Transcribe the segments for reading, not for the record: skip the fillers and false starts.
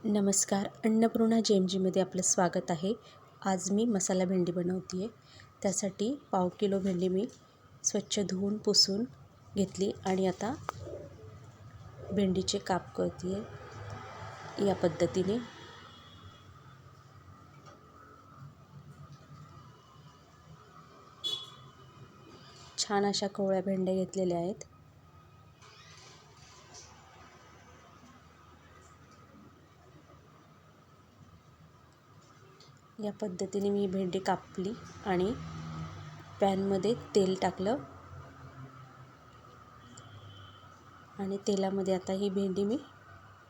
नमस्कार. अन्नपूर्णा जेमजीमध्ये आपलं स्वागत आहे. आज मी मसाला भेंडी बनवते आहे. त्यासाठी 1/2 किलो भेंडी मी स्वच्छ धुवून पुसून घेतली आणि आता भेंडीचे काप करते आहे या पद्धतीने. छान अशा कोवळ्या भेंड्या घेतलेल्या आहेत. या पद्धतीने मी भेंडी कापली आणि पॅनमध्ये तेल टाकलं आणि तेलामध्ये आता ही भेंडी मी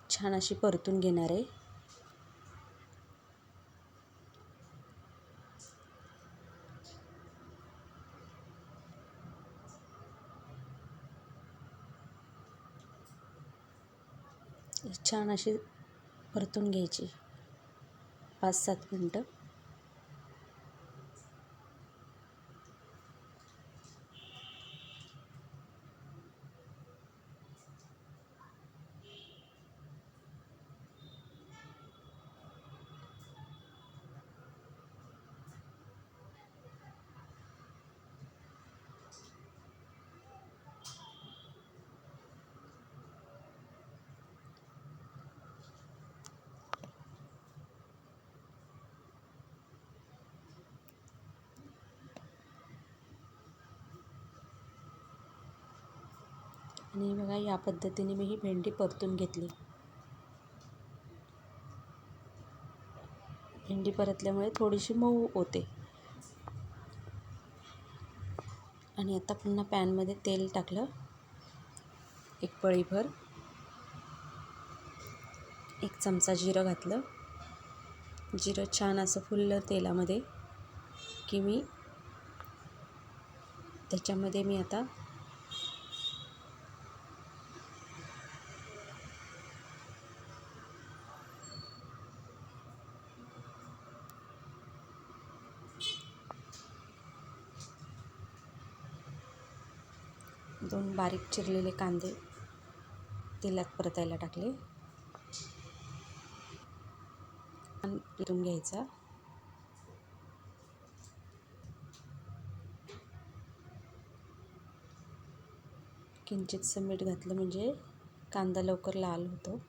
छान अशी परतून घेणार आहे. छान अशी परतून घ्यायची 5-7 मिनटं. आणि बघा या पद्धतीने मी ही भेंडी परतून घेतली. भेंडी परतल्यामुळे थोडीशी मऊ होते. आणि आता पुन्हा पॅनमध्ये तेल टाकलं 1 पळीभर. 1 चमचा जिरं घातलं. जिरं छान असं फुललं तेलामध्ये की त्याच्यामध्ये मी आता दोन बारीक चिरलेले कांदे तेलात परतायला टाकले. परतून घ्यायचा. किंचितसं मीठ घातलं म्हणजे कांदा लवकर लाल होतो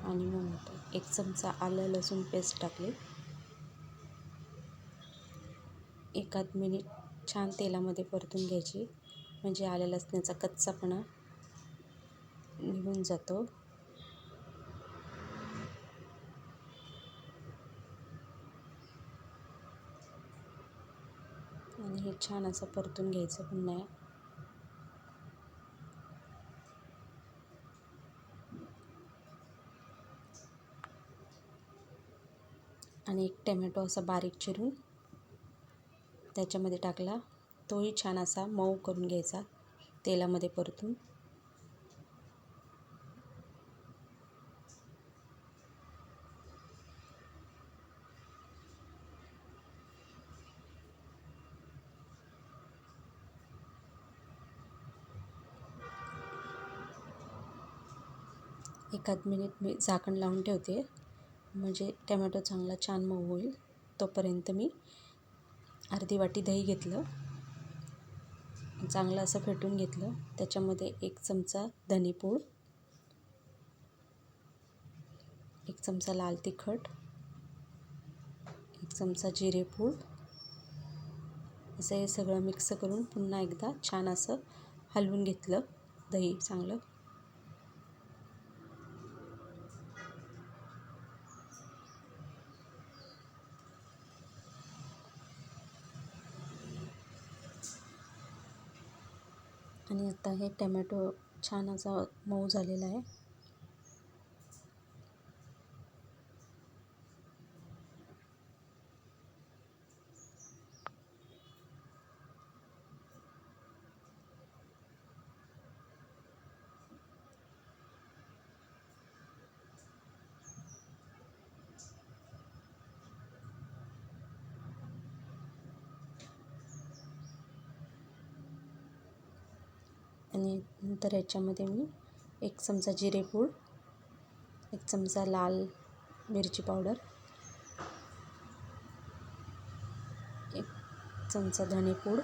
आणि मग होतो. 1 चमचा आलं लसूण पेस्ट टाकली. 1 मिनिट छान तेलामध्ये परतून घ्यायची म्हणजे आलं लसणाचा कच्चापणा निघून जातो. आणि हे छान असं परतून घ्यायचं पुन्हा. आणि 1 टोमॅटो असा बारीक चिरून त्याच्यामध्ये टाकला. तोही छान असा मऊ करून घ्यायचा तेलामध्ये परतून. एखाद मिनिट मी झाकण लावून ठेवते म्हणजे टोमॅटो चांगला छान मऊ होईल. तोपर्यंत मी अर्धी वाटी दही घेतलं. चांगलं असं फेटून घेतलं. त्याच्यामध्ये 1 चमचा धनेपूड, 1 चमचा लाल तिखट, 1 चमचा जिरेपूड असं हे सगळं मिक्स करून पुन्हा एकदा छान असं हलवून घेतलं दही चांगलं. आणि आता हे टोमॅटो छान असा मऊ झालेला आहे. आणि नंतर याच्यामध्ये मी 1 चमचा जिरेपूड, 1 चमचा लाल मिरची पावडर, 1 चमचा धनेपूड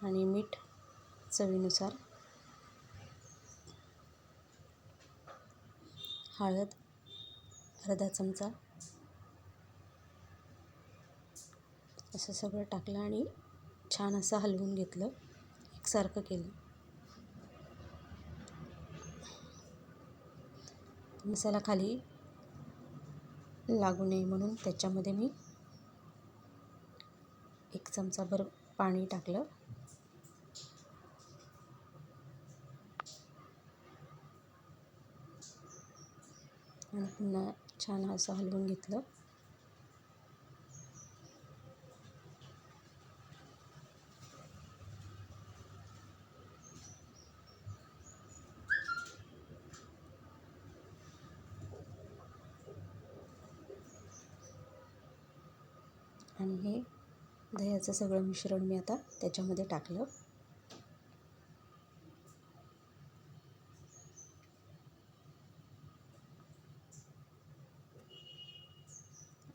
आणि मीठ चवीनुसार, हळद अर्धा चमचा. असं सगळं टाकलं आणि छान असं हलवून घेतलं, एकसारखं केलं. मसाला खाली लागू नये म्हणून त्याच्यामध्ये मी 1 चमचाभर पाणी टाकलं आणि पुन्हा छान असं हलवून घेतलं. आणि हे दह्याचं सगळं मिश्रण मी आता त्याच्यामध्ये टाकलं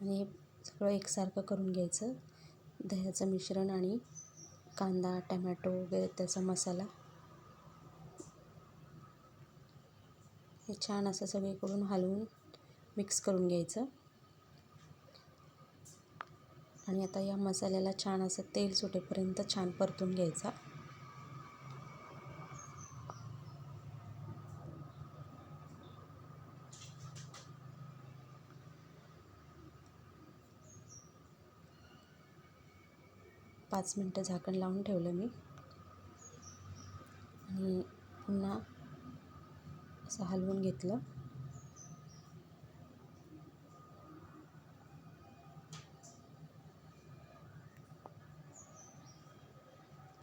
आणि हे सगळं एकसारखं करून घ्यायचं. दह्याचं मिश्रण आणि कांदा, टमॅटो वगैरे त्याचा मसाला हे छान असं सगळीकडून हलवून मिक्स करून घ्यायचं. आणि आता या मसाल्याला छान असं तेल सुटेपर्यंत छान परतून घ्यायचा. पाच मिनटं झाकण लावून ठेवलं मी आणि पुन्हा असं हलवून घेतलं.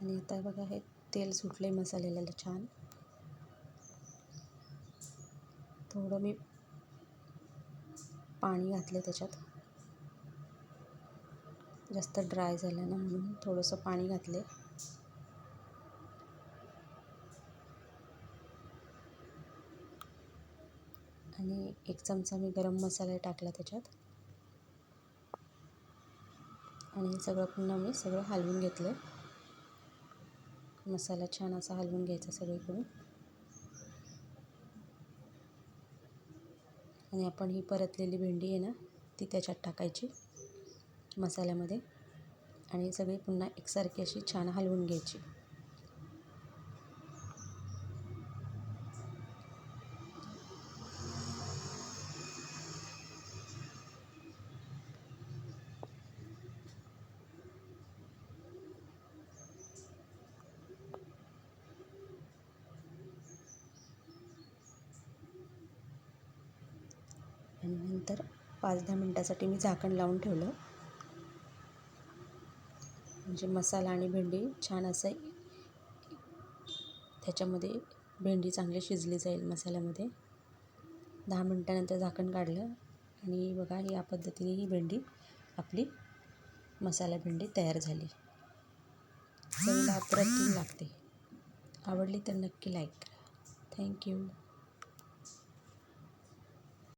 आणि आता बघा हे तेल सुटले मसाल्याला छान. थोडं मी पाणी घातलं त्याच्यात, जास्त ड्राय झालं ना म्हणून थोडंसं पाणी घातले. आणि 1 चमचा मी गरम मसाला टाकला त्याच्यात आणि सगळं पुन्हा मी सगळं हलवून घेतलं. मसाला छान असा हलवून घ्यायचा सगळीकडून. आणि आपण ही परतलेली भेंडी आहे ना ती त्याच्यात टाकायची मसाल्यामध्ये आणि सगळी पुन्हा एकसारखी अशी छान हलवून घ्यायची. आणि नंतर 5-10 मिनटासाठी मी झाकण लावून ठेवलं, म्हणजे मसाला आणि भेंडी छान असं त्याच्यामध्ये भेंडी चांगली शिजली जाईल मसाल्यामध्ये. 10 मिनटानंतर झाकण काढलं आणि बघा या पद्धतीने ही भेंडी आपली मसाला भेंडी तयार झाली. चवीला अप्रतिम लागते. आवडली तर नक्की लाईक करा. थँक्यू.